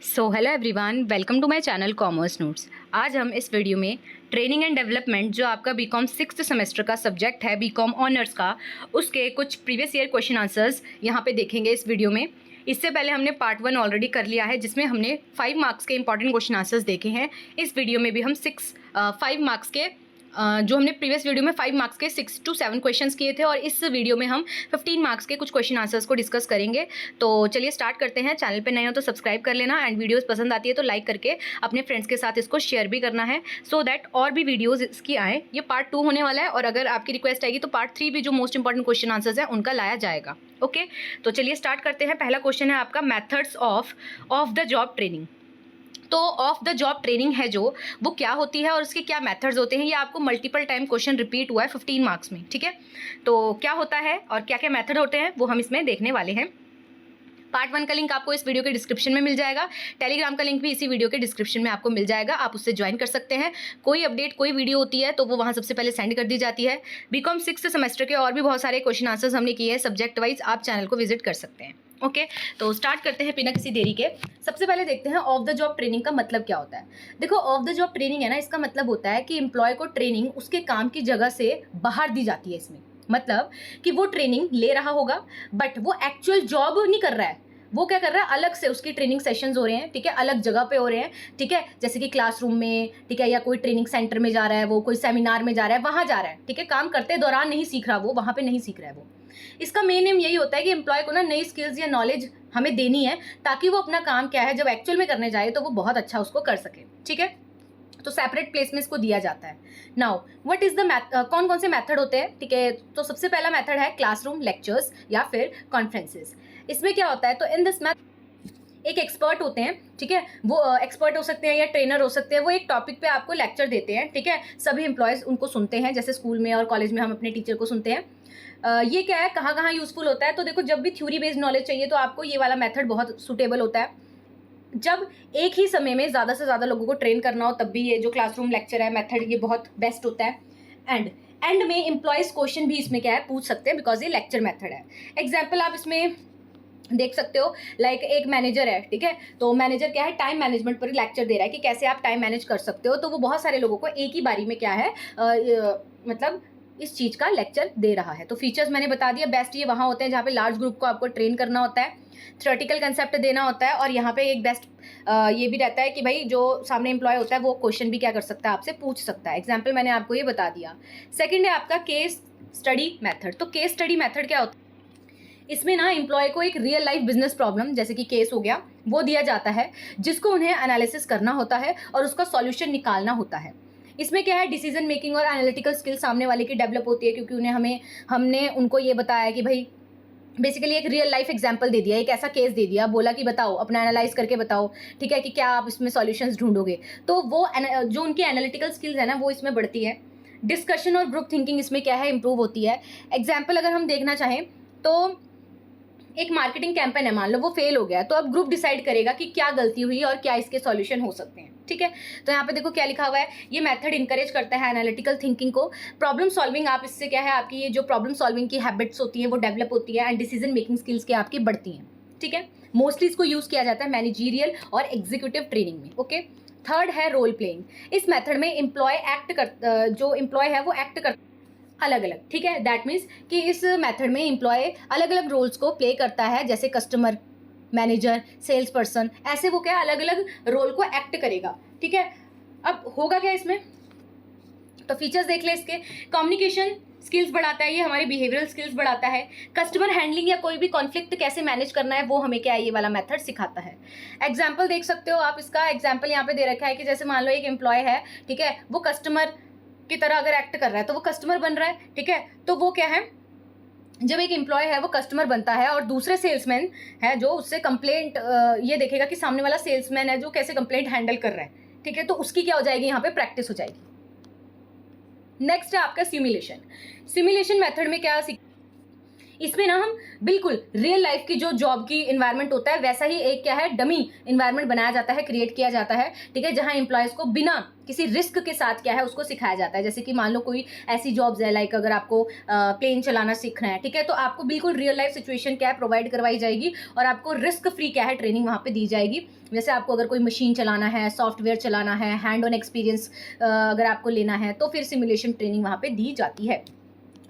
So hello everyone, welcome to my channel commerce notes. आज हम इस वीडियो में ट्रेनिंग एंड डेवलपमेंट जो आपका बीकॉम 6th सेमेस्टर का सब्जेक्ट है बीकॉम ऑनर्स का, उसके कुछ प्रीवियस ईयर क्वेश्चन आंसर्स यहाँ पे देखेंगे इस वीडियो में। इससे पहले हमने पार्ट 1 ऑलरेडी कर लिया है जिसमें हमने 5 मार्क्स के इंपॉर्टेंट क्वेश्चन आंसर्स देखे हैं। इस वीडियो में भी हम 5 मार्क्स के जो हमने प्रीवियस वीडियो में 5 मार्क्स के 6 to 7 क्वेश्चंस किए थे और इस वीडियो में हम 15 मार्क्स के कुछ क्वेश्चन आंसर्स को डिस्कस करेंगे। तो चलिए स्टार्ट करते हैं। चैनल पे नए हो तो सब्सक्राइब कर लेना एंड वीडियोस पसंद आती है तो लाइक करके अपने फ्रेंड्स के साथ इसको शेयर भी करना है सो दैट और भी वीडियोस इसकी आए। ये पार्ट 2 होने वाला है और अगर आपकी रिक्वेस्ट आएगी तो पार्ट 3 भी जो मोस्ट इंपॉर्टेंट क्वेश्चन आंसर्स है उनका लाया जाएगा। ओके, तो चलिए स्टार्ट करते हैं। पहला क्वेश्चन है आपका methods of the job training. तो ऑफ द जॉब ट्रेनिंग है जो वो क्या होती है और उसके क्या मेथड्स होते हैं, ये आपको मल्टीपल टाइम क्वेश्चन रिपीट हुआ है 15 मार्क्स में। ठीक है, तो क्या होता है और क्या क्या मेथड होते हैं वो हम इसमें देखने वाले हैं। पार्ट 1 का लिंक आपको इस वीडियो के डिस्क्रिप्शन में मिल जाएगा। टेलीग्राम का लिंक भी इसी वीडियो के डिस्क्रिप्शन में आपको मिल जाएगा, आप उससे ज्वाइन कर सकते हैं। कोई अपडेट कोई वीडियो होती है तो वो वहाँ सबसे पहले सेंड कर दी जाती है। बीकॉम 6th सेमेस्टर के और भी बहुत सारे क्वेश्चन आंसर्स हमने किए हैं सब्जेक्ट वाइज, आप चैनल को विजिट कर सकते हैं। ओके, तो स्टार्ट करते हैं बिना किसी देरी के। सबसे पहले देखते हैं ऑफ द जॉब ट्रेनिंग का मतलब क्या होता है। देखो, ऑफ द जॉब ट्रेनिंग है ना, इसका मतलब होता है कि एम्प्लॉय को ट्रेनिंग उसके काम की जगह से बाहर दी जाती है। इसमें मतलब कि वो ट्रेनिंग ले रहा होगा बट वो एक्चुअल जॉब नहीं कर रहा है, वो क्या कर रहा है, अलग से उसकी ट्रेनिंग सेशंस हो रहे हैं। ठीक है, अलग जगह पे हो रहे हैं। ठीक है, जैसे कि क्लासरूम में, ठीक है, या कोई ट्रेनिंग सेंटर में जा रहा है, वो कोई सेमिनार में जा रहा है, वहां जा रहा है। ठीक है, काम करते दौरान नहीं सीख रहा, वो वहां पे नहीं सीख रहा है। वो इसका मेन एम यही होता है कि एम्प्लॉय को ना नई स्किल्स या नॉलेज हमें देनी है ताकि वो अपना काम क्या है जब एक्चुअल में करने जाए तो वो बहुत अच्छा उसको कर सके। ठीक है, तो सेपरेट प्लेस में इसको दिया जाता है। नाउ व्हाट इज द कौन कौन से मेथड होते हैं। ठीक है, तो सबसे पहला मेथड है क्लासरूम लेक्चर्स या फिर कॉन्फ्रेंसेस। इसमें क्या होता है, तो इन दिस एक एक्सपर्ट होते हैं। ठीक है, वो एक्सपर्ट हो सकते हैं या ट्रेनर हो सकते हैं, वो एक टॉपिक पे आपको लेक्चर देते हैं। ठीक है, सभी एम्प्लॉयज़ उनको सुनते हैं, जैसे स्कूल में और कॉलेज में हम अपने टीचर को सुनते हैं। ये क्या है, कहाँ कहाँ यूजफुल होता है, तो देखो जब भी थ्योरी बेस्ड नॉलेज चाहिए तो आपको ये वाला मेथड बहुत सुटेबल होता है। जब एक ही समय में ज़्यादा से ज़्यादा लोगों को ट्रेन करना हो तब भी ये जो क्लासरूम लेक्चर है मेथड ये बहुत बेस्ट होता है। एंड में एम्प्लॉयज़ क्वेश्चन भी इसमें क्या है पूछ सकते हैं बिकॉज ये लेक्चर मेथड है। एग्जाम्पल आप इसमें देख सकते हो, लाइक एक मैनेजर है। ठीक है, तो मैनेजर क्या है, टाइम मैनेजमेंट पर लेक्चर दे रहा है कि कैसे आप टाइम मैनेज कर सकते हो। तो वो बहुत सारे लोगों को एक ही बारी में क्या है मतलब इस चीज़ का लेक्चर दे रहा है। तो फीचर्स मैंने बता दिया। बेस्ट ये वहाँ होते हैं जहाँ पे लार्ज ग्रुप को आपको ट्रेन करना होता है, थ्योरेटिकल कंसेप्ट देना होता है, और यहाँ पे एक बेस्ट ये भी रहता है कि भाई जो सामने एम्प्लॉय होता है वो क्वेश्चन भी क्या कर सकता है, आपसे पूछ सकता है। एग्जाम्पल मैंने आपको ये बता दिया। सेकेंड है आपका केस स्टडी मैथड। तो केस स्टडी मैथड क्या होता है, इसमें ना एम्प्लॉय को एक रियल लाइफ बिजनेस प्रॉब्लम जैसे कि केस हो गया वो दिया जाता है जिसको उन्हें एनालिसिस करना होता है और उसका सॉल्यूशन निकालना होता है। इसमें क्या है, डिसीजन मेकिंग और एनालिटिकल स्किल सामने वाले की डेवलप होती है क्योंकि हमने उनको ये बताया कि भाई बेसिकली एक रियल लाइफ एग्जाम्पल दे दिया, एक ऐसा केस दे दिया, बोला कि बताओ अपना एनालाइज करके बताओ। ठीक है, कि क्या आप इसमें सॉल्यूशंस ढूंढोगे, तो वो जो उनकी एनालिटिकल स्किल्स है ना वो इसमें बढ़ती है। डिस्कशन और ग्रुप थिंकिंग इसमें क्या है, इंप्रूव होती है। एग्जाम्पल अगर हम देखना चाहें तो एक मार्केटिंग कैंपेन है, मान लो वो फेल हो गया, तो अब ग्रुप डिसाइड करेगा कि क्या गलती हुई और क्या इसके सॉल्यूशन हो सकते हैं। ठीक है, तो यहाँ पे देखो क्या लिखा हुआ है, ये मेथड इंकरेज करता है एनालिटिकल थिंकिंग को। प्रॉब्लम सॉल्विंग, आप इससे क्या है, आपकी ये जो प्रॉब्लम सॉल्विंग की हैबिट्स होती हैं वो डेवलप होती है एंड डिसीजन मेकिंग स्किल्स की आपकी बढ़ती हैं। ठीक है, मोस्टली इसको यूज किया जाता है मैनेजीरियल और एग्जीक्यूटिव ट्रेनिंग में। ओके, थर्ड है रोल प्लेइंग। इस मेथड में जो एम्प्लॉय है वो एक्ट कर अलग अलग। ठीक है, दैट मीन्स कि इस मेथड में एम्प्लॉय अलग अलग रोल्स को प्ले करता है, जैसे कस्टमर, मैनेजर, सेल्स पर्सन, ऐसे वो क्या अलग अलग रोल को एक्ट करेगा। ठीक है, अब होगा क्या इसमें, तो फीचर्स देख ले इसके। कम्युनिकेशन स्किल्स बढ़ाता है, ये हमारी बिहेवियरल स्किल्स बढ़ाता है। कस्टमर हैंडलिंग या कोई भी कॉन्फ्लिक्ट कैसे मैनेज करना है वो हमें क्या है, ये वाला मेथड सिखाता है। एग्जाम्पल देख सकते हो आप, इसका एग्जाम्पल यहाँ पे दे रखा है कि जैसे मान लो एक एम्प्लॉय है, ठीक है, वो कस्टमर की तरह अगर एक्ट कर रहा है तो वो कस्टमर बन रहा है। ठीक है, तो वो क्या है, जब एक एम्प्लॉय है वो कस्टमर बनता है और दूसरे सेल्समैन है जो उससे कंप्लेंट ये देखेगा कि सामने वाला सेल्समैन है जो कैसे कंप्लेंट हैंडल कर रहा है। ठीक है, तो उसकी क्या हो जाएगी, यहाँ पे प्रैक्टिस हो जाएगी। नेक्स्ट है आपका सिमुलेशन। सिमुलेशन मेथड में क्या इसमें ना हम बिल्कुल रियल लाइफ की जो जॉब की इन्वायरमेंट होता है वैसा ही एक क्या है डमी इन्वायरमेंट बनाया जाता है, क्रिएट किया जाता है, ठीक है, जहां एम्प्लॉयज को बिना किसी रिस्क के साथ क्या है उसको सिखाया जाता है। जैसे कि मान लो कोई ऐसी जॉब्स है, लाइक अगर आपको प्लेन चलाना सीखना है, ठीक है, तो आपको बिल्कुल रियल लाइफ सिचुएशन क्या है प्रोवाइड करवाई जाएगी और आपको रिस्क फ्री क्या है ट्रेनिंग वहाँ पे दी जाएगी। जैसे आपको अगर कोई मशीन चलाना है, सॉफ्टवेयर चलाना है, हैंड ऑन एक्सपीरियंस अगर आपको लेना है तो फिर सिमुलेशन ट्रेनिंग वहाँ पे दी जाती है,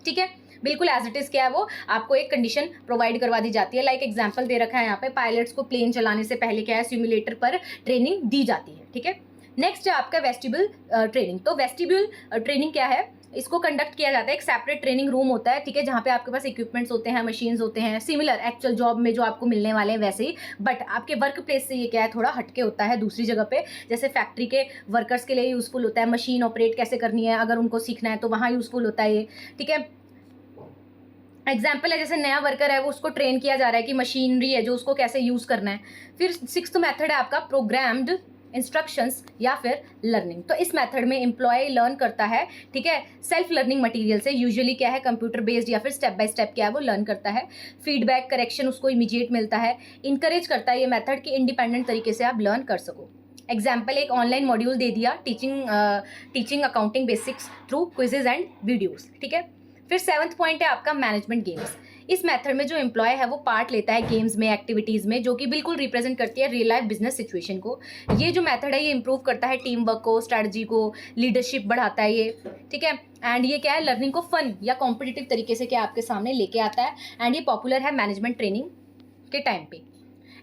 ठीक है। बिल्कुल एज इट इज क्या है वो आपको एक कंडीशन प्रोवाइड करवा दी जाती है। लाइक एग्जांपल दे रखा है यहाँ पे, पायलट्स को प्लेन चलाने से पहले क्या है सिमुलेटर पर ट्रेनिंग दी जाती है, ठीक है। नेक्स्ट है आपका वेस्टिब्यूल ट्रेनिंग। तो वेस्टिब्यूल ट्रेनिंग क्या है, इसको कंडक्ट किया जाता है, एक सेपरेट ट्रेनिंग रूम होता है, ठीक है, जहाँ पे आपके पास इक्विपमेंट्स होते हैं, मशीन्स होते हैं, सिमिलर एक्चुअल जॉब में जो आपको मिलने वाले हैं वैसे ही, बट आपके वर्क प्लेस से ये क्या है थोड़ा हटके होता है दूसरी जगह पे। जैसे फैक्ट्री के वर्कर्स के लिए यूजफुल होता है, मशीन ऑपरेट कैसे करनी है अगर उनको सीखना है तो वहाँ यूजफुल होता है ये, ठीक है। एग्जाम्पल है, जैसे नया वर्कर है वो उसको ट्रेन किया जा रहा है कि मशीनरी है जो उसको कैसे यूज़ करना है। फिर 6th मेथड है आपका प्रोग्राम्ड इंस्ट्रक्शंस या फिर लर्निंग। तो इस मेथड में एम्प्लॉय लर्न करता है, ठीक है, सेल्फ लर्निंग मटेरियल से, यूजुअली क्या है कंप्यूटर बेस्ड या फिर स्टेप बाय स्टेप क्या है वो लर्न करता है। फीडबैक करेक्शन उसको इमीडिएट मिलता है। इंकरेज करता है ये मेथड कि इंडिपेंडेंट तरीके से आप लर्न कर सको। एग्जाम्पल, एक ऑनलाइन मॉड्यूल दे दिया teaching accounting basics through quizzes and videos, ठीक है। फिर 7th पॉइंट है आपका मैनेजमेंट गेम्स। इस मेथड में जो एम्प्लॉय है वो पार्ट लेता है गेम्स में, एक्टिविटीज़ में, जो कि बिल्कुल रिप्रेजेंट करती है रियल लाइफ बिजनेस सिचुएशन को। ये जो मेथड है ये इंप्रूव करता है टीम वर्क को, स्ट्रैटेजी को, लीडरशिप बढ़ाता है ये, ठीक है। एंड ये क्या है लर्निंग को फन या कॉम्पिटिटिव तरीके से क्या आपके सामने लेके आता है। एंड ये पॉपुलर है मैनेजमेंट ट्रेनिंग के टाइम पे।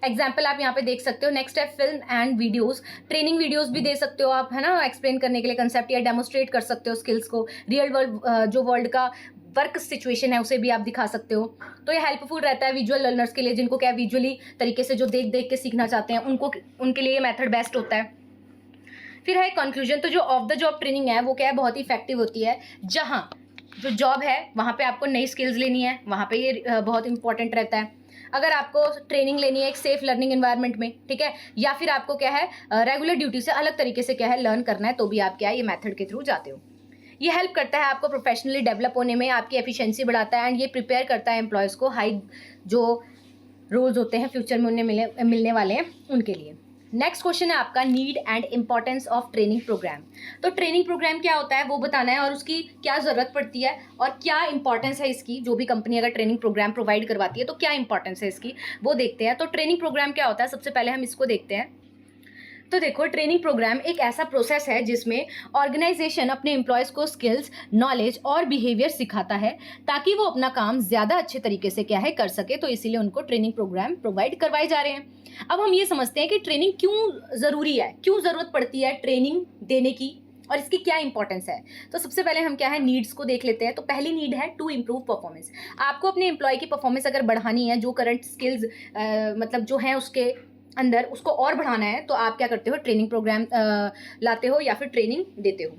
एग्जाम्पल आप यहाँ पे देख सकते हो। नेक्स्ट है film and videos. Training videos भी दे सकते हो आप, है ना, एक्सप्लेन करने के लिए कंसेप्ट या डेमोस्ट्रेट कर सकते हो स्किल्स को। रियल वर्ल्ड जो वर्ल्ड का वर्क सिचुएशन है उसे भी आप दिखा सकते हो। तो ये हेल्पफुल रहता है विजुअल लर्नर्स के लिए, जिनको क्या विजुअली तरीके से जो देख देख के सीखना चाहते हैं उनके लिए ये मेथड बेस्ट होता है। फिर है कंक्लूजन। तो जो ऑफ द जॉब ट्रेनिंग है वो क्या है बहुत इफेक्टिव होती है। जहाँ जो जॉब है वहाँ पे आपको नई स्किल्स लेनी है, वहाँ पे ये बहुत इंपॉर्टेंट रहता है। अगर आपको ट्रेनिंग लेनी है एक सेफ लर्निंग एनवायरनमेंट में, ठीक है, या फिर आपको क्या है रेगुलर ड्यूटी से अलग तरीके से क्या है लर्न करना है, तो भी आप क्या है ये मेथड के थ्रू जाते हो। ये हेल्प करता है आपको प्रोफेशनली डेवलप होने में, आपकी एफिशिएंसी बढ़ाता है, एंड ये प्रिपेयर करता है एम्प्लॉयज़ को हाई जो रोल्स होते हैं फ्यूचर में उन्हें मिलने वाले हैं उनके लिए। नेक्स्ट क्वेश्चन है आपका need and importance of training programme. तो ट्रेनिंग प्रोग्राम क्या होता है वो बताना है और उसकी क्या ज़रूरत पड़ती है और क्या इंपॉर्टेंस है इसकी। जो भी कंपनी अगर ट्रेनिंग प्रोग्राम प्रोवाइड करवाती है तो क्या इंपॉर्टेंस है इसकी वो देखते हैं। तो ट्रेनिंग प्रोग्राम क्या होता है सबसे पहले हम इसको देखते हैं। तो देखो, ट्रेनिंग प्रोग्राम एक ऐसा प्रोसेस है जिसमें ऑर्गेनाइजेशन अपने एम्प्लॉयज़ को स्किल्स, नॉलेज और बिहेवियर सिखाता है ताकि वो अपना काम ज़्यादा अच्छे तरीके से क्या है कर सके। तो इसीलिए उनको ट्रेनिंग प्रोग्राम प्रोवाइड करवाए जा रहे हैं। अब हम ये समझते हैं कि ट्रेनिंग क्यों ज़रूरी है, क्यों ज़रूरत पड़ती है ट्रेनिंग देने की और इसकी क्या इंपॉर्टेंस है। तो सबसे पहले हम क्या है नीड्स को देख लेते हैं। तो पहली नीड है टू इम्प्रूव परफॉर्मेंस। आपको अपने एम्प्लॉय की परफॉर्मेंस अगर बढ़ानी है, जो करंट स्किल्स मतलब जो है उसके अंदर उसको और बढ़ाना है, तो आप क्या करते हो ट्रेनिंग प्रोग्राम लाते हो या फिर ट्रेनिंग देते हो।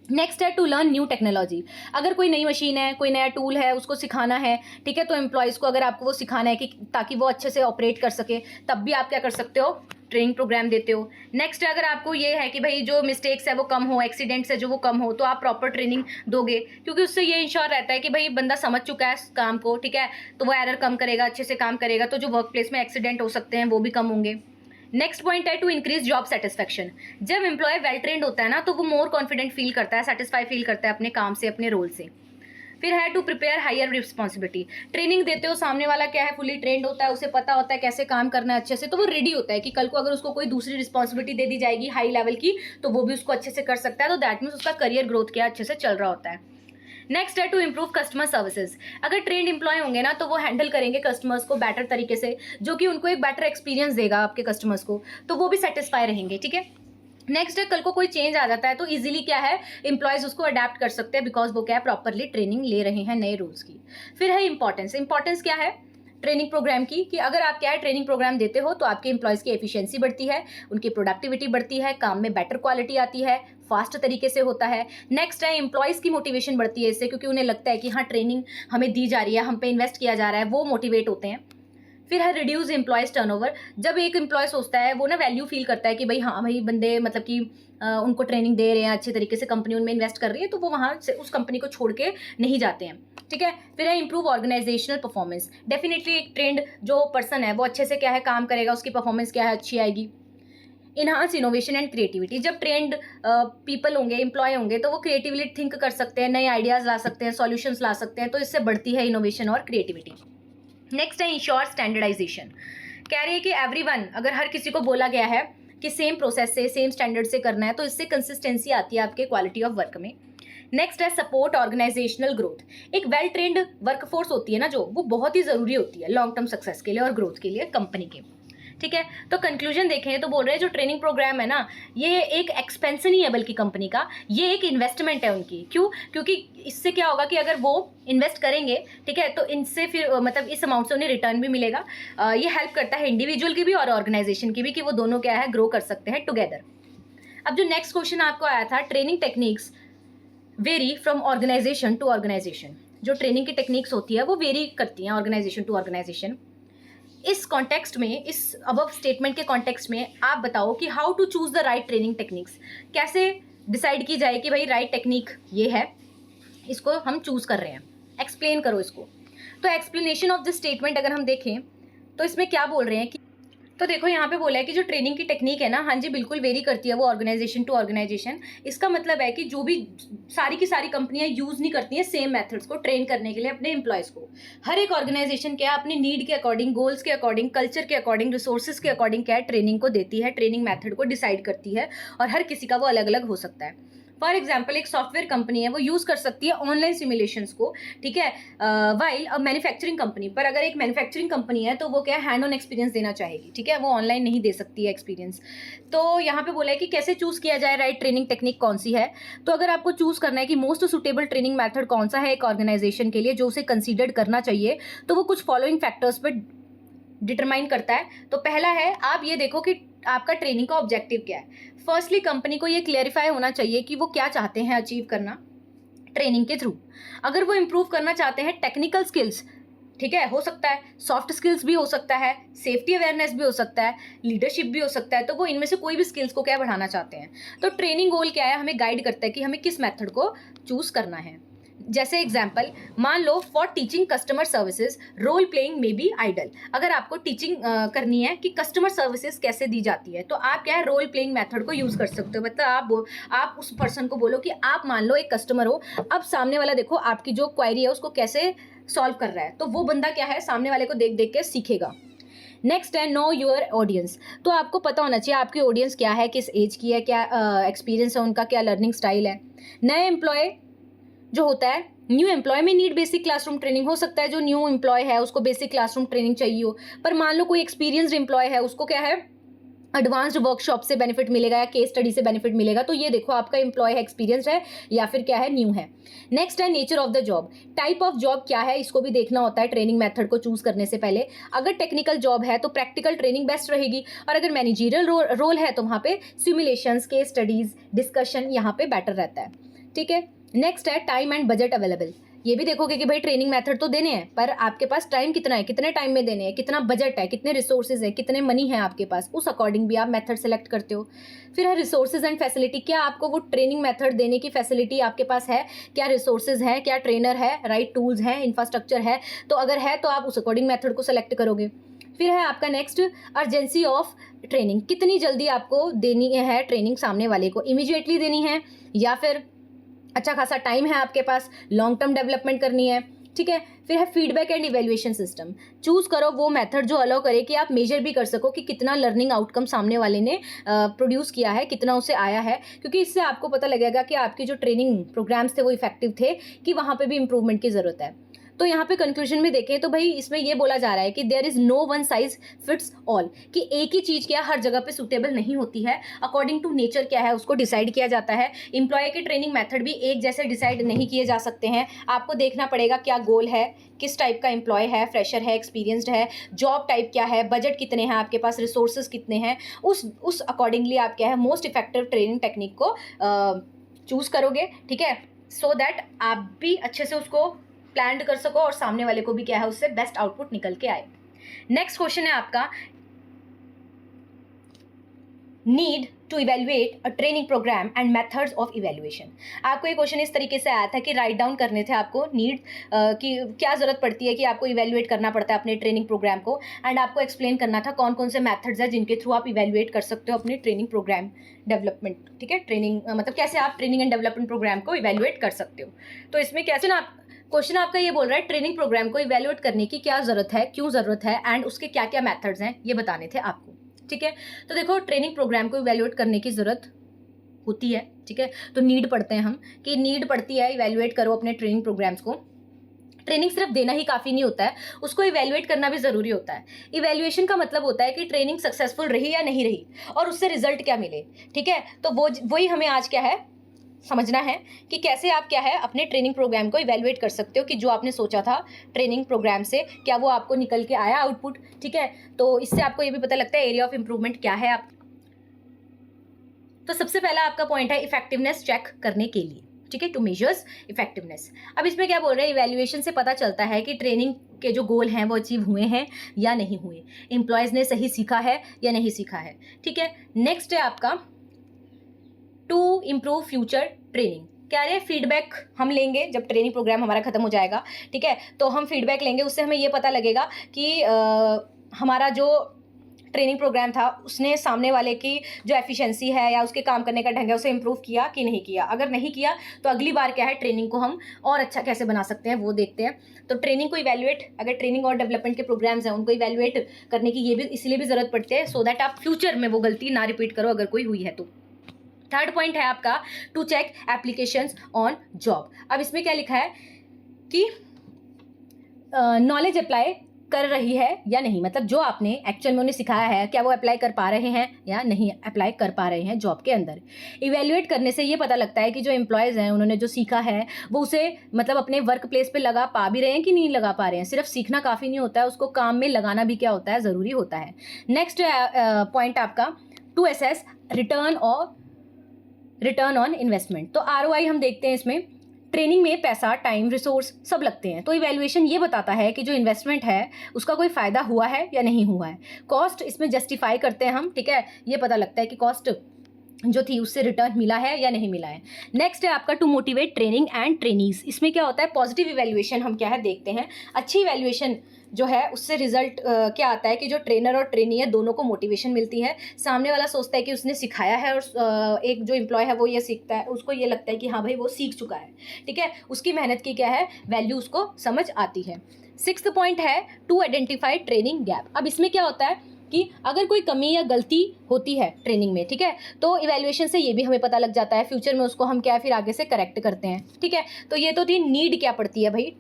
नेक्स्ट है टू लर्न न्यू टेक्नोलॉजी। अगर कोई नई मशीन है, कोई नया टूल है, उसको सिखाना है, ठीक है, तो एम्प्लॉयज़ को अगर आपको वो सिखाना है कि ताकि वो अच्छे से ऑपरेट कर सके, तब भी आप क्या कर सकते हो ट्रेनिंग प्रोग्राम देते हो। नेक्स्ट है अगर आपको ये है कि भाई जो मिस्टेक्स है वो कम हो, एक्सीडेंट्स है जो वो कम हो, तो आप प्रॉपर ट्रेनिंग दोगे, क्योंकि उससे ये इंश्योर रहता है कि भाई बंदा समझ चुका है काम को, ठीक है, तो वो एरर कम करेगा, अच्छे से काम करेगा, तो जो वर्क प्लेस में एक्सीडेंट हो सकते हैं वो भी कम होंगे। नेक्स्ट पॉइंट है टू इंक्रीज जॉब सेटिस्फैक्शन। जब एम्प्लॉय वेल ट्रेंड होता है ना तो वो मोर कॉन्फिडेंट फील करता है, सेटिस्फाई फील करता है अपने काम से, अपने रोल से। फिर है to prepare higher responsibility. Training देते हो, सामने वाला क्या है फुली ट्रेंड होता है, उसे पता होता है कैसे काम करना है अच्छे से, तो वो रेडी होता है कि कल को अगर उसको कोई दूसरी रिस्पॉन्सिबिलिटी दे दी जाएगी हाई लेवल की तो वो भी उसको अच्छे से कर सकता है। तो दैट मीन्स उसका करियर ग्रोथ क्या अच्छे से चल रहा होता है। नेक्स्ट है टू इम्प्रूव कस्टमर सर्विसेज। अगर ट्रेंड एम्प्लॉय होंगे ना तो वो हैंडल करेंगे कस्टमर्स को बेटर तरीके से, जो कि उनको एक बेटर एक्सपीरियंस देगा आपके कस्टमर्स को, तो वो भी सेटिस्फाई रहेंगे, ठीक है। नेक्स्ट है कल को कोई चेंज आ जाता है तो इजीली क्या है एम्प्लॉयज उसको अडेप्ट कर सकते हैं, बिकॉज वो क्या है प्रॉपरली ट्रेनिंग ले रहे हैं नए रूल्स की। फिर है इंपॉर्टेंस। इंपॉर्टेंस क्या है ट्रेनिंग प्रोग्राम की, कि अगर आप क्या है ट्रेनिंग प्रोग्राम देते हो तो आपके एम्प्लॉयज़ की एफिशिएंसी बढ़ती है, उनकी प्रोडक्टिविटी बढ़ती है, काम में बेटर क्वालिटी आती है, फास्ट तरीके से होता है। नेक्स्ट है एम्प्लॉयज़ की मोटिवेशन बढ़ती है इससे, क्योंकि उन्हें लगता है कि हाँ ट्रेनिंग हमें दी जा रही है, हम पे इन्वेस्ट किया जा रहा है, वो मोटिवेट होते हैं। फिर है रिड्यूस एम्प्लॉयज़ टर्नओवर। जब एक एम्प्लॉय सोचता है, वो ना वैल्यू फील करता है कि भाई हाँ भाई बंदे मतलब कि उनको ट्रेनिंग दे रहे हैं, अच्छे तरीके से कंपनी उनमें इन्वेस्ट कर रही है, तो वो वहाँ से उस कंपनी को छोड़ के नहीं जाते हैं। ठीक है। फिर है इंप्रूव ऑर्गेनाइजेशनल परफॉर्मेंस। डेफिनेटली एक ट्रेंड जो पर्सन है वो अच्छे से क्या है काम करेगा, उसकी परफॉर्मेंस क्या है अच्छी आएगी। Enhance innovation and creativity. जब ट्रेंड पीपल होंगे, एम्प्लॉय होंगे, तो वो क्रिएटिवली थिंक कर सकते हैं, नए आइडियाज़ ला सकते हैं, सॉल्यूशंस ला सकते हैं, तो इससे बढ़ती है इनोवेशन और क्रिएटिविटी। नेक्स्ट है इंश्योर स्टैंडर्डाइजेशन। कह रही है कि एवरीवन, अगर हर किसी को बोला गया है कि सेम प्रोसेस से सेम स्टैंडर्ड से करना है, तो इससे कंसिस्टेंसी आती है आपके क्वालिटी ऑफ वर्क में। नेक्स्ट है सपोर्ट ऑर्गेनाइजेशनल ग्रोथ। एक वेल ट्रेंड वर्कफोर्स होती है ना जो, वो बहुत ही ज़रूरी होती है लॉन्ग टर्म सक्सेस के लिए और ग्रोथ के लिए कंपनी के। ठीक है। तो कंक्लूजन देखें तो बोल रहे हैं जो ट्रेनिंग प्रोग्राम है ना, ये एक एक्सपेंस नहीं है बल्कि कंपनी का, ये एक इन्वेस्टमेंट है उनकी। क्यों? क्योंकि इससे क्या होगा कि अगर वो इन्वेस्ट करेंगे, ठीक है, तो इनसे फिर मतलब इस अमाउंट से उन्हें रिटर्न भी मिलेगा। ये हेल्प करता है इंडिविजुअल की भी और ऑर्गेनाइजेशन की भी, कि वो दोनों क्या है ग्रो कर सकते हैं टुगेदर। अब जो नेक्स्ट क्वेश्चन आपको आया था, training techniques vary from organisation to organisation. जो ट्रेनिंग की टेक्निक्स होती है वो वेरी करती हैं ऑर्गेनाइजेशन टू ऑर्गेनाइजेशन। इस कॉन्टेक्स्ट में, इस अबव स्टेटमेंट के कॉन्टेक्स्ट में आप बताओ कि how to choose the right training techniques. कैसे डिसाइड की जाए कि भाई राइट टेक्निक ये है, इसको हम चूज कर रहे हैं। एक्सप्लेन करो इसको। तो एक्सप्लेनेशन ऑफ दिस स्टेटमेंट अगर हम देखें तो इसमें क्या बोल रहे हैं कि, तो देखो यहाँ पे बोला है कि जो ट्रेनिंग की टेक्निक है ना, हाँ जी बिल्कुल वेरी करती है वो ऑर्गेनाइजेशन टू ऑर्गेनाइजेशन। इसका मतलब है कि जो भी सारी की सारी कंपनियां यूज नहीं करती हैं सेम मेथड्स को ट्रेन करने के लिए अपने एम्प्लॉयज़ को। हर एक ऑर्गेनाइजेशन क्या है अपनी नीड के अकॉर्डिंग, गोल्स के अकॉर्डिंग, कल्चर के अकॉर्डिंग, रिसोर्सेज के अकॉर्डिंग क्या है ट्रेनिंग को देती है, ट्रेनिंग मैथड को डिसाइड करती है, और हर किसी का वो अलग अलग हो सकता है। फॉर एग्जाम्पल एक सॉफ्टवेयर कंपनी है, वो यूज़ कर सकती है ऑनलाइन सिमुलेशंस को, ठीक है, वाइल अ मैन्युफैक्चरिंग कंपनी, पर अगर एक मैन्युफैक्चरिंग कंपनी है तो वो क्या हैंड ऑन एक्सपीरियंस देना चाहेगी, ठीक है, वो ऑनलाइन नहीं दे सकती है एक्सपीरियंस। तो यहाँ पे बोला है कि कैसे चूज़ किया जाए राइट ट्रेनिंग टेक्निक कौन सी है। तो अगर आपको चूज़ करना है कि मोस्ट सुटेबल ट्रेनिंग मैथड कौन सा है एक ऑर्गेनाइजेशन के लिए जो उसे कंसिडर्ड करना चाहिए, तो वो कुछ फॉलोइंग फैक्टर्स पर डिटरमाइन करता है। तो पहला है, आप ये देखो कि आपका ट्रेनिंग का ऑब्जेक्टिव क्या है। फर्स्टली कंपनी को ये क्लियरिफाई होना चाहिए कि वो क्या चाहते हैं अचीव करना ट्रेनिंग के थ्रू। अगर वो इम्प्रूव करना चाहते हैं टेक्निकल स्किल्स, ठीक है, हो सकता है सॉफ्ट स्किल्स भी हो सकता है, सेफ्टी अवेयरनेस भी हो सकता है, लीडरशिप भी हो सकता है, तो वो इनमें से कोई भी स्किल्स को क्या बढ़ाना चाहते हैं। तो ट्रेनिंग गोल क्या है, हमें गाइड करता है कि हमें किस मेथड को चूज करना है। जैसे एग्जाम्पल मान लो for teaching customer services role playing may be ideal. अगर आपको टीचिंग करनी है कि कस्टमर सर्विसेज कैसे दी जाती है, तो आप क्या है रोल प्लेइंग मेथड को यूज़ कर सकते हो। मतलब आप उस पर्सन को बोलो कि आप मान लो एक कस्टमर हो, अब सामने वाला देखो आपकी जो क्वेरी है उसको कैसे सॉल्व कर रहा है, तो वो बंदा क्या है सामने वाले को देख देख के सीखेगा। नेक्स्ट है नो योर ऑडियंस। तो आपको पता होना चाहिए आपकी ऑडियंस क्या है, किस एज की है, क्या एक्सपीरियंस है उनका, क्या लर्निंग स्टाइल है। नए एम्प्लॉय जो होता है, न्यू एम्प्लॉय में नीड बेसिक क्लासरूम ट्रेनिंग। हो सकता है जो न्यू एम्प्लॉय है उसको बेसिक क्लासरूम ट्रेनिंग चाहिए हो, पर मान लो कोई एक्सपीरियंस्ड एम्प्लॉय है उसको क्या है एडवांस्ड वर्कशॉप से बेनिफिट मिलेगा या केस स्टडी से बेनिफिट मिलेगा। तो ये देखो आपका एम्प्लॉय है एक्सपीरियंस है या फिर क्या है न्यू है। नेक्स्ट है nature of the job. Type of job क्या है इसको भी देखना होता है ट्रेनिंग मेथड को चूज करने से पहले। अगर टेक्निकल जॉब है तो प्रैक्टिकल ट्रेनिंग बेस्ट रहेगी, और अगर मैनेजरियल रोल है तो वहाँ पे सिमुलेशंस, केस स्टडीज, डिस्कशन यहाँ पे बेटर रहता है। ठीक है। नेक्स्ट है टाइम एंड बजट अवेलेबल। ये भी देखोगे कि भाई ट्रेनिंग मेथड तो देने हैं, पर आपके पास टाइम कितना है, कितने टाइम में देने हैं, कितना बजट है, कितने रिसोर्सेज है, कितने मनी है आपके पास, उस अकॉर्डिंग भी आप मेथड सेलेक्ट करते हो। फिर है रिसोर्सेज एंड फैसिलिटी। क्या आपको वो ट्रेनिंग मेथड देने की फैसिलिटी आपके पास है, क्या रिसोर्सेज है, क्या ट्रेनर है, राइट टूल्स हैं, इंफ्रास्ट्रक्चर है। तो अगर है तो आप उस अकॉर्डिंग मेथड को सेलेक्ट करोगे। फिर है आपका नेक्स्ट अर्जेंसी ऑफ ट्रेनिंग। कितनी जल्दी आपको देनी है ट्रेनिंग सामने वाले को, इमीडिएटली देनी है या फिर अच्छा खासा टाइम है आपके पास, लॉन्ग टर्म डेवलपमेंट करनी है। ठीक है। फिर है feedback and evaluation system. Choose करो वो मेथड जो अलाउ करे कि आप मेजर भी कर सको कि कितना लर्निंग आउटकम सामने वाले ने प्रोड्यूस किया है, कितना उसे आया है, क्योंकि इससे आपको पता लगेगा कि आपके जो ट्रेनिंग प्रोग्राम्स थे वो इफेक्टिव थे कि वहाँ पे भी इंप्रूवमेंट की जरूरत है। तो यहाँ पे कंक्लूजन में देखें तो भाई इसमें ये बोला जा रहा है कि there is no one size fits all, कि एक ही चीज़ क्या हर जगह पे सुटेबल नहीं होती है। अकॉर्डिंग टू नेचर क्या है उसको डिसाइड किया जाता है। एम्प्लॉय के ट्रेनिंग मेथड भी एक जैसे डिसाइड नहीं किए जा सकते हैं। आपको देखना पड़ेगा क्या गोल है, किस टाइप का एम्प्लॉय है, फ्रेशर है, एक्सपीरियंस्ड है, जॉब टाइप क्या है, बजट कितने हैं आपके पास, रिसोर्सेज कितने हैं, उस अकॉर्डिंगली आप क्या है मोस्ट इफेक्टिव ट्रेनिंग टेक्निक को चूज़ करोगे। ठीक है, सो दैट आप भी अच्छे से उसको प्लान कर सको और सामने वाले को भी क्या है उससे बेस्ट आउटपुट निकल के आए। नेक्स्ट क्वेश्चन है आपका need to evaluate a training programme and methods of evaluation. आपको ये क्वेश्चन इस तरीके से आया था कि राइट डाउन करने थे आपको नीड की क्या ज़रूरत पड़ती है कि आपको इवेल्युएट करना पड़ता है अपने ट्रेनिंग प्रोग्राम को, एंड आपको एक्सप्लेन करना था कौन कौन से मेथड्स हैं जिनके थ्रू आप इवेल्युएट कर सकते हो अपने ट्रेनिंग प्रोग्राम डेवलपमेंट। ठीक है, ट्रेनिंग मतलब कैसे आप ट्रेनिंग एंड डेवलपमेंट प्रोग्राम को इवेल्युएट कर सकते हो। तो इसमें कैसे ना क्वेश्चन आपका ये बोल रहा है ट्रेनिंग प्रोग्राम को इवेल्युएट करने की क्या ज़रूरत है, क्यों ज़रूरत है, एंड उसके क्या क्या मेथड्स हैं, ये बताने थे आपको। ठीक है, तो देखो ट्रेनिंग प्रोग्राम को इवेल्युएट करने की ज़रूरत होती है। ठीक है, तो नीड पढ़ते हैं हम कि नीड पड़ती है इवेल्युएट करो अपने ट्रेनिंग प्रोग्राम्स को। ट्रेनिंग सिर्फ देना ही काफ़ी नहीं होता है, उसको इवेल्युएट करना भी ज़रूरी होता है। इवेल्युएशन का मतलब होता है कि ट्रेनिंग सक्सेसफुल रही या नहीं रही और उससे रिजल्ट क्या मिले। ठीक है, तो वही हमें आज क्या है समझना है कि कैसे आप क्या है अपने ट्रेनिंग प्रोग्राम को इवेल्युएट कर सकते हो कि जो आपने सोचा था ट्रेनिंग प्रोग्राम से क्या वो आपको निकल के आया आउटपुट। ठीक है, तो इससे आपको ये भी पता लगता है एरिया ऑफ इम्प्रूवमेंट क्या है आप। तो सबसे पहला आपका पॉइंट है इफेक्टिवनेस चेक करने के लिए। ठीक है, टू मेजर्स इफेक्टिवनेस। अब इसमें क्या बोल रहे हैं, इवैल्यूएशन से पता चलता है कि ट्रेनिंग के जो गोल हैं वो अचीव हुए हैं या नहीं हुए, एम्प्लॉयज़ ने सही सीखा है या नहीं सीखा है। ठीक है, नेक्स्ट है आपका टू इम्प्रूव फ्यूचर ट्रेनिंग। क्या है, फीडबैक हम लेंगे जब ट्रेनिंग प्रोग्राम हमारा खत्म हो जाएगा। ठीक है, तो हम फीडबैक लेंगे, उससे हमें ये पता लगेगा कि हमारा जो ट्रेनिंग प्रोग्राम था उसने सामने वाले की जो एफिशिएंसी है या उसके काम करने का ढंग है उसे इम्प्रूव किया कि नहीं किया। अगर नहीं किया तो अगली बार क्या है ट्रेनिंग को हम और अच्छा कैसे बना सकते हैं वो देखते हैं। तो ट्रेनिंग को इवैल्यूएट, अगर ट्रेनिंग और डेवलपमेंट के प्रोग्राम्स हैं उनको इवैल्यूएट करने की ये भी इसलिए भी ज़रूरत पड़ती है सो दैट आप फ्यूचर में वो गलती ना रिपीट करो अगर कोई हुई है तो। थर्ड पॉइंट है आपका to check applications on job. अब इसमें क्या लिखा है कि नॉलेज अप्लाई कर रही है या नहीं, मतलब जो आपने एक्चुअल में उन्हें सिखाया है क्या वो अप्लाई कर पा रहे हैं या नहीं अप्लाई कर पा रहे हैं जॉब के अंदर। इवैल्यूएट करने से ये पता लगता है कि जो एम्प्लॉयज़ हैं उन्होंने जो सीखा है वो उसे मतलब अपने वर्क प्लेस पे लगा पा भी रहे हैं कि नहीं लगा पा रहे हैं। सिर्फ सीखना काफ़ी नहीं होता है, उसको काम में लगाना भी क्या होता है ज़रूरी होता है। नेक्स्ट पॉइंट आपका to assess return on investment. तो ROI हम देखते हैं इसमें, ट्रेनिंग में पैसा, टाइम, रिसोर्स सब लगते हैं, तो इवैल्यूएशन ये बताता है कि जो इन्वेस्टमेंट है उसका कोई फ़ायदा हुआ है या नहीं हुआ है। कॉस्ट इसमें जस्टिफाई करते हैं हम। ठीक है, ये पता लगता है कि कॉस्ट जो थी उससे रिटर्न मिला है या नहीं मिला है। नेक्स्ट है आपका to motivate training and trainees. इसमें क्या होता है पॉजिटिव इवैल्यूएशन हम क्या है देखते हैं। अच्छी इवैल्यूएशन जो है उससे रिजल्ट क्या आता है कि जो ट्रेनर और ट्रेनी है दोनों को मोटिवेशन मिलती है। सामने वाला सोचता है कि उसने सिखाया है और एक जो एम्प्लॉय है वो ये सीखता है, उसको ये लगता है कि हाँ भाई वो सीख चुका है। ठीक है, उसकी मेहनत की क्या है वैल्यू उसको समझ आती है। सिक्स्थ पॉइंट है टू आइडेंटिफाई ट्रेनिंग गैप। अब इसमें क्या होता है कि अगर कोई कमी या गलती होती है ट्रेनिंग में, ठीक है, तो इवैल्यूएशन से ये भी हमें पता लग जाता है, फ्यूचर में उसको हम क्या फिर आगे से करेक्ट करते हैं। ठीक है, तो ये तो थी नीड क्या पड़ती है भाई।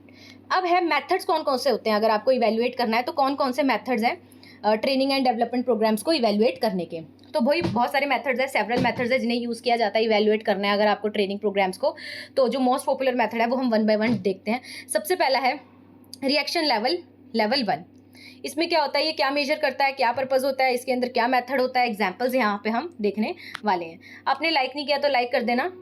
अब है मेथड्स कौन कौन से होते हैं, अगर आपको इवैल्यूएट करना है तो कौन कौन से मेथड्स हैं ट्रेनिंग एंड डेवलपमेंट प्रोग्राम्स को इवैल्यूएट करने के। तो भाई बहुत सारे मेथड्स हैं, सेवरल मेथड्स हैं जिन्हें यूज़ किया जाता है इवैल्यूएट करना है अगर आपको ट्रेनिंग प्रोग्राम्स को। तो जो मोस्ट पॉपुलर मेथड है वो हम 1 बाय 1 देखते हैं। सबसे पहला है रिएक्शन लेवल 1। इसमें क्या होता है, ये क्या मेजर करता है, क्या पर्पस होता है, इसके अंदर क्या मेथड होता है, एग्जाम्पल्स यहाँ पे हम देखने वाले हैं। आपने लाइक नहीं किया तो लाइक कर देना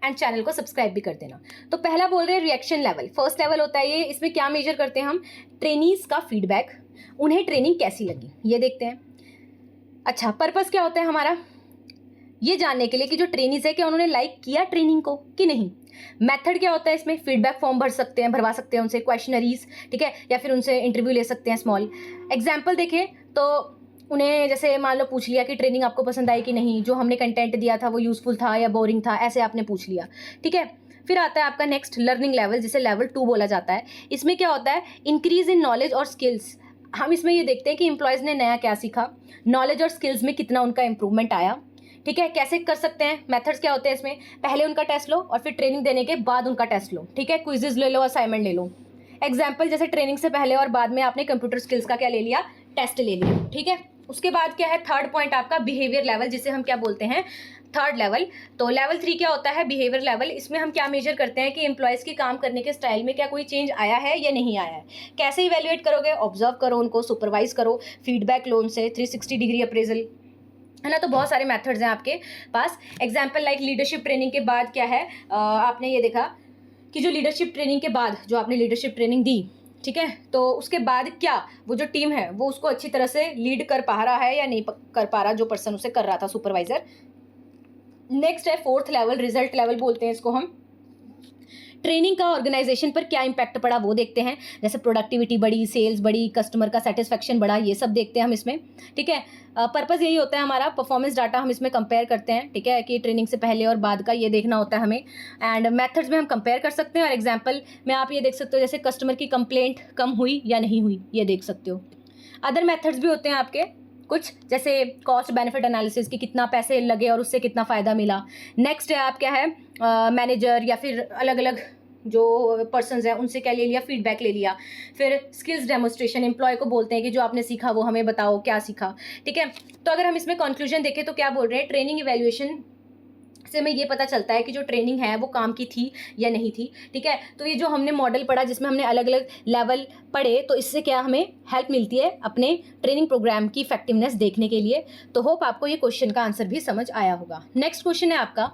एंड चैनल को सब्सक्राइब भी कर देना। तो पहला बोल रहे हैं रिएक्शन लेवल, फर्स्ट लेवल होता है ये। इसमें क्या मेजर करते हैं हम, ट्रेनीज का फीडबैक, उन्हें ट्रेनिंग कैसी लगी ये देखते हैं। अच्छा, पर्पस क्या होता है हमारा, ये जानने के लिए कि जो ट्रेनीज है क्या उन्होंने लाइक किया ट्रेनिंग को कि नहीं। मेथड क्या होता है इसमें, फीडबैक फॉर्म भरवा सकते हैं उनसे, क्वेश्चनरीज, ठीक है, या फिर उनसे इंटरव्यू ले सकते हैं स्मॉल। एग्जाम्पल देखें तो उन्हें जैसे मान लो पूछ लिया कि ट्रेनिंग आपको पसंद आई कि नहीं, जो हमने कंटेंट दिया था वो यूजफुल था या बोरिंग था, ऐसे आपने पूछ लिया। ठीक है, फिर आता है आपका नेक्स्ट लर्निंग लेवल, जिसे लेवल 2 बोला जाता है। इसमें क्या होता है, इंक्रीज इन नॉलेज और स्किल्स। हम इसमें ये देखते हैं कि एम्प्लॉयज़ ने नया क्या सीखा, नॉलेज और स्किल्स में कितना उनका इंप्रूवमेंट आया। ठीक है, कैसे कर सकते हैं, मेथड्स क्या होते हैं इसमें, पहले उनका टेस्ट लो और फिर ट्रेनिंग देने के बाद उनका टेस्ट लो। ठीक है, क्विजेज ले लो, असाइनमेंट ले लो। एग्जाम्पल जैसे ट्रेनिंग से पहले और बाद में आपने कंप्यूटर स्किल्स का क्या ले लिया, टेस्ट ले लिया। ठीक है, उसके बाद क्या है थर्ड पॉइंट आपका बिहेवियर लेवल, जिसे हम क्या बोलते हैं थर्ड लेवल। तो लेवल 3 क्या होता है, बिहेवियर लेवल। इसमें हम क्या मेजर करते हैं कि एम्प्लॉयज़ की काम करने के स्टाइल में क्या कोई चेंज आया है या नहीं आया है। कैसे इवेल्युएट करोगे, ऑब्जर्व करो उनको, सुपरवाइज करो, फीडबैक लो उनसे, 360 डिग्री अप्रेजल, है ना। तो बहुत सारे मेथड्स हैं आपके पास। एग्जाम्पल लाइक लीडरशिप ट्रेनिंग के बाद क्या है, आपने ये देखा कि जो लीडरशिप ट्रेनिंग के बाद जो आपने लीडरशिप ट्रेनिंग दी, ठीक है। तो उसके बाद क्या वो जो टीम है वो उसको अच्छी तरह से लीड कर पा रहा है या नहीं कर पा रहा, जो पर्सन उसे कर रहा था, सुपरवाइजर। नेक्स्ट है फोर्थ लेवल, रिजल्ट लेवल बोलते हैं इसको हम। ट्रेनिंग का ऑर्गेनाइजेशन पर क्या इंपैक्ट पड़ा वो देखते हैं, जैसे प्रोडक्टिविटी बढ़ी, सेल्स बढ़ी, कस्टमर का सेटिस्फेक्शन बढ़ा, ये सब देखते हैं हम इसमें। ठीक है, पर्पस यही होता है हमारा, परफॉर्मेंस डाटा हम इसमें कंपेयर करते हैं। ठीक है, कि ट्रेनिंग से पहले और बाद का ये देखना होता है हमें। एंड मेथड्स में हम कंपेयर कर सकते हैं, और एग्जाम्पल में आप ये देख सकते हो जैसे कस्टमर की कंप्लेंट कम हुई या नहीं हुई, ये देख सकते हो। अदर मेथड्स भी होते हैं आपके कुछ, जैसे कॉस्ट बेनिफिट एनालिसिस की कितना पैसे लगे और उससे कितना फ़ायदा मिला। नेक्स्ट है आप क्या है, मैनेजर या फिर अलग अलग जो पर्सन्स हैं उनसे क्या ले लिया, फीडबैक ले लिया। फिर स्किल्स डेमोस्ट्रेशन, एम्प्लॉय को बोलते हैं कि जो आपने सीखा वो हमें बताओ क्या सीखा। ठीक है, तो अगर हम इसमें कंक्लूजन देखें तो क्या बोल रहे हैं, ट्रेनिंग इवैल्यूएशन से हमें ये पता चलता है कि जो ट्रेनिंग है वो काम की थी या नहीं थी। ठीक है, तो ये जो हमने मॉडल पढ़ा जिसमें हमने अलग अलग लेवल पढ़े, तो इससे क्या हमें हेल्प मिलती है अपने ट्रेनिंग प्रोग्राम की इफेक्टिवनेस देखने के लिए। तो होप आपको ये क्वेश्चन का आंसर भी समझ आया होगा। नेक्स्ट क्वेश्चन है आपका,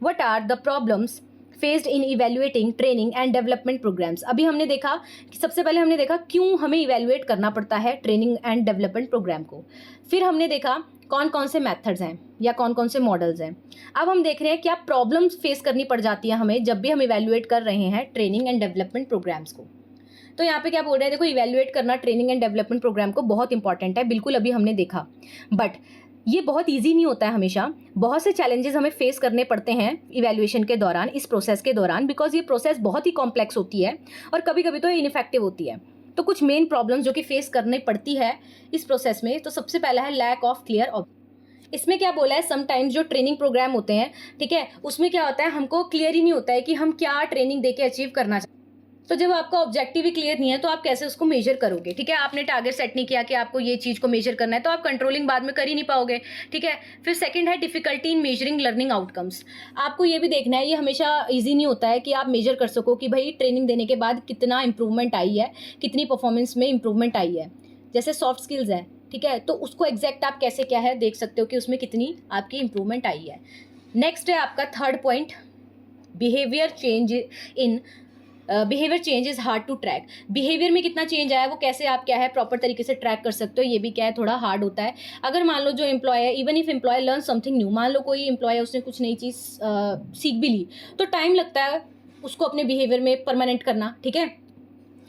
what are the problems faced in evaluating training and development programmes. अभी हमने देखा कि सबसे पहले हमने देखा क्यों हमें इवेल्युएट करना पड़ता है ट्रेनिंग एंड डेवलपमेंट प्रोग्राम को। फिर हमने देखा कौन कौन से मेथड्स हैं या कौन कौन से मॉडल्स हैं। अब हम देख रहे हैं क्या प्रॉब्लम्स फेस करनी पड़ जाती है हमें जब भी हम इवेल्युएट कर रहे हैं ट्रेनिंग एंड डेवलपमेंट प्रोग्राम्स को। तो यहाँ पे क्या बोल रहे हैं, देखो इवेल्युएट करना ट्रेनिंग एंड डेवलपमेंट प्रोग्राम को बहुत इंपॉर्टेंट है, बिल्कुल अभी हमने देखा। बट ये बहुत इजी नहीं होता है हमेशा, बहुत से चैलेंजेस हमें फेस करने पड़ते हैं इवैल्यूएशन के दौरान, इस प्रोसेस के दौरान, बिकॉज ये प्रोसेस बहुत ही कॉम्प्लेक्स होती है और कभी कभी तो इनइफेक्टिव होती है। तो कुछ मेन प्रॉब्लम्स जो कि फेस करनी पड़ती है इस प्रोसेस में, तो सबसे पहला है लैक ऑफ क्लियर। इसमें क्या बोला है, समटाइम्स जो ट्रेनिंग प्रोग्राम होते हैं, ठीक है, उसमें क्या होता है हमको क्लियर ही नहीं होता है कि हम क्या ट्रेनिंग देके अचीव करना चाहते हैं। तो जब आपका ऑब्जेक्टिव ही क्लियर नहीं है तो आप कैसे उसको मेजर करोगे। ठीक है, आपने टारगेट सेट नहीं किया कि आपको ये चीज़ को मेजर करना है, तो आप कंट्रोलिंग बाद में कर ही नहीं पाओगे। ठीक है, फिर सेकंड है डिफिकल्टी इन मेजरिंग लर्निंग आउटकम्स। आपको ये भी देखना है, ये हमेशा ईजी नहीं होता है कि आप मेजर कर सको कि भाई ट्रेनिंग देने के बाद कितना इंप्रूवमेंट आई है, कितनी परफॉर्मेंस में इंप्रूवमेंट आई है। जैसे सॉफ्ट स्किल्स है, ठीक है, तो उसको एग्जैक्ट आप कैसे क्या है देख सकते हो कि उसमें कितनी आपकी इंप्रूवमेंट आई है। नेक्स्ट है आपका third point, behaviour change in behaviour change is hard to track. Behaviour में कितना चेंज आया वो कैसे आप क्या है प्रॉपर तरीके से ट्रैक कर सकते हो, ये भी क्या है थोड़ा हार्ड होता है। अगर मान लो जो एम्प्लॉय है, even if employ learn something new, मान लो कोई एम्प्लॉय है उसने कुछ नई चीज़ सीख भी ली, तो टाइम लगता है उसको अपने बिहेवियर में परमानेंट करना। ठीक है,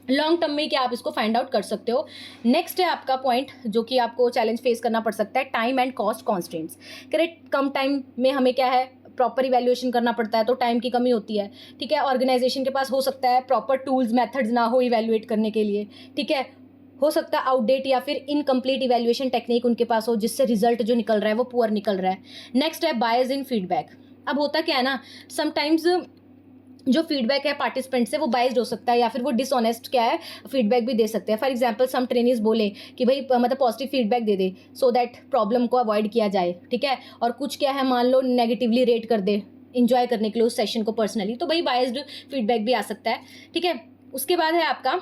लॉन्ग टर्म में क्या आप इसको फाइंड आउट कर सकते हो। नेक्स्ट है आपका पॉइंट जो कि आपको चैलेंज फेस करना पड़ सकता है, time and cost constants. Correct, come time में हमें क्या है प्रॉपर इवैल्यूएशन करना पड़ता है, तो टाइम की कमी होती है। ठीक है, ऑर्गेनाइजेशन के पास हो सकता है प्रॉपर टूल्स मेथड्स ना हो इवैल्यूएट करने के लिए। ठीक है, हो सकता है आउटडेट या फिर इनकम्प्लीट इवैल्यूएशन टेक्निक उनके पास हो, जिससे रिजल्ट जो निकल रहा है वो पुअर निकल रहा है। नेक्स्ट है बायस इन फीडबैक। अब होता क्या है ना, समटाइम्स जो फीडबैक है पार्टिसिपेंट से वो बाइज्ड हो सकता है या फिर वो डिसऑनेस्ट क्या है फीडबैक भी दे सकते हैं। फॉर एग्जांपल सम ट्रेनिंग्स बोले कि भाई मतलब positive feedback they they so that problem को अवॉइड किया जाए। ठीक है, और कुछ क्या है मान लो नेगेटिवली रेट कर दे इंजॉय करने के लिए उस सेशन को पर्सनली, तो भाई बाइज्ड फीडबैक भी आ सकता है। ठीक है, उसके बाद है आपका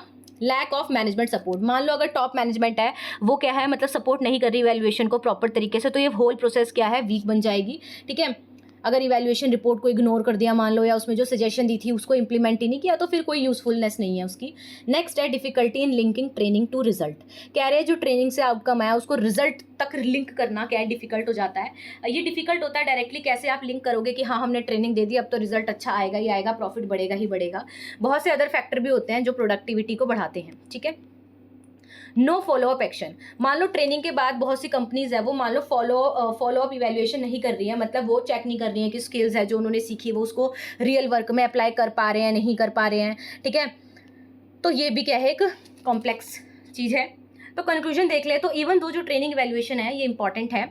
लैक ऑफ मैनेजमेंट सपोर्ट। मान लो अगर टॉप मैनेजमेंट है वो क्या है मतलब सपोर्ट नहीं कर रही इवैल्यूएशन को प्रॉपर तरीके से, तो ये होल प्रोसेस क्या है वीक बन जाएगी। ठीक है, अगर इवैल्यूएशन रिपोर्ट को इग्नोर कर दिया मान लो, या उसमें जो सजेशन दी थी उसको इंप्लीमेंट ही नहीं किया, तो फिर कोई यूजफुलनेस नहीं है उसकी। नेक्स्ट है difficulty in linking training to result. कह रहे हैं जो ट्रेनिंग से आउटकम आया उसको रिजल्ट तक लिंक करना क्या है डिफिकल्ट हो जाता है। ये डिफिकल्ट होता है डायरेक्टली कैसे आप लिंक करोगे कि हाँ हमने ट्रेनिंग दे दी अब तो रिजल्ट अच्छा आएगा ही आएगा, प्रॉफिट बढ़ेगा ही बढ़ेगा। बहुत से अदर फैक्टर भी होते हैं जो प्रोडक्टिविटी को बढ़ाते हैं। ठीक है, नो फॉलोअप एक्शन। मान लो ट्रेनिंग के बाद बहुत सी कंपनीज है वो मान लो फॉलोअप इवैल्यूएशन नहीं कर रही है, मतलब वो चेक नहीं कर रही है कि स्किल्स है जो उन्होंने सीखी वो उसको रियल वर्क में अप्लाई कर पा रहे हैं नहीं कर पा रहे हैं। ठीक है, तो ये भी क्या है एक कॉम्प्लेक्स चीज़ है। तो कंक्लूजन देख ले तो इवन दो जो ट्रेनिंग इवैल्यूएशन है ये इंपॉर्टेंट है,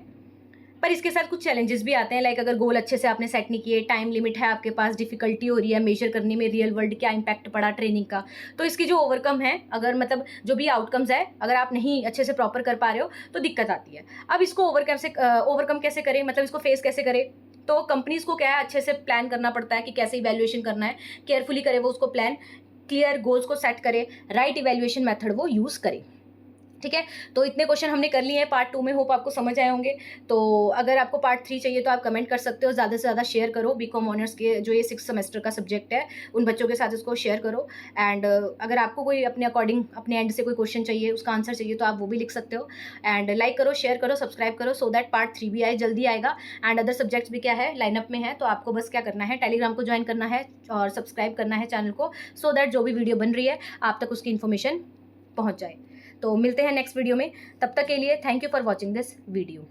पर इसके साथ कुछ चैलेंजेस भी आते हैं। लाइक अगर गोल अच्छे से आपने सेट नहीं किए, टाइम लिमिट है आपके पास, डिफिकल्टी हो रही है मेजर करने में रियल वर्ल्ड क्या इंपैक्ट पड़ा ट्रेनिंग का, तो इसकी जो ओवरकम है अगर मतलब जो भी आउटकम्स है अगर आप नहीं अच्छे से प्रॉपर कर पा रहे हो तो दिक्कत आती है। अब इसको ओवरकम कैसे करें, मतलब इसको फेस कैसे करें, तो कंपनीज को क्या है अच्छे से प्लान करना पड़ता है कि कैसे इवैल्यूएशन करना है, केयरफुली करे वो उसको प्लान, क्लियर गोल्स को सेट करे, राइट इवैल्यूएशन मेथड वो यूज़ करे। ठीक है, तो इतने क्वेश्चन हमने कर लिए हैं पार्ट 2 में, होप आपको समझ आए होंगे। तो अगर आपको पार्ट 3 चाहिए तो आप कमेंट कर सकते हो, ज़्यादा से ज़्यादा शेयर करो। बीकॉम ऑनर्स के जो ये 6 सेमेस्टर का सब्जेक्ट है उन बच्चों के साथ इसको शेयर करो। एंड अगर आपको कोई अपने अकॉर्डिंग अपने एंड से कोई क्वेश्चन चाहिए, उसका आंसर चाहिए, तो आप वो भी लिख सकते हो। एंड लाइक करो, शेयर करो, सब्सक्राइब करो, सो दैट पार्ट 3 भी आए, जल्दी आएगा। एंड अदर सब्जेक्ट्स भी क्या है, लाइनअप में है। तो आपको बस क्या करना है, टेलीग्राम को ज्वाइन करना है और सब्सक्राइब करना है चैनल को, सो दैट जो भी वीडियो बन रही है आप तक उसकी इन्फॉर्मेशन पहुँच जाए। तो मिलते हैं नेक्स्ट वीडियो में, तब तक के लिए thank you for watching this video.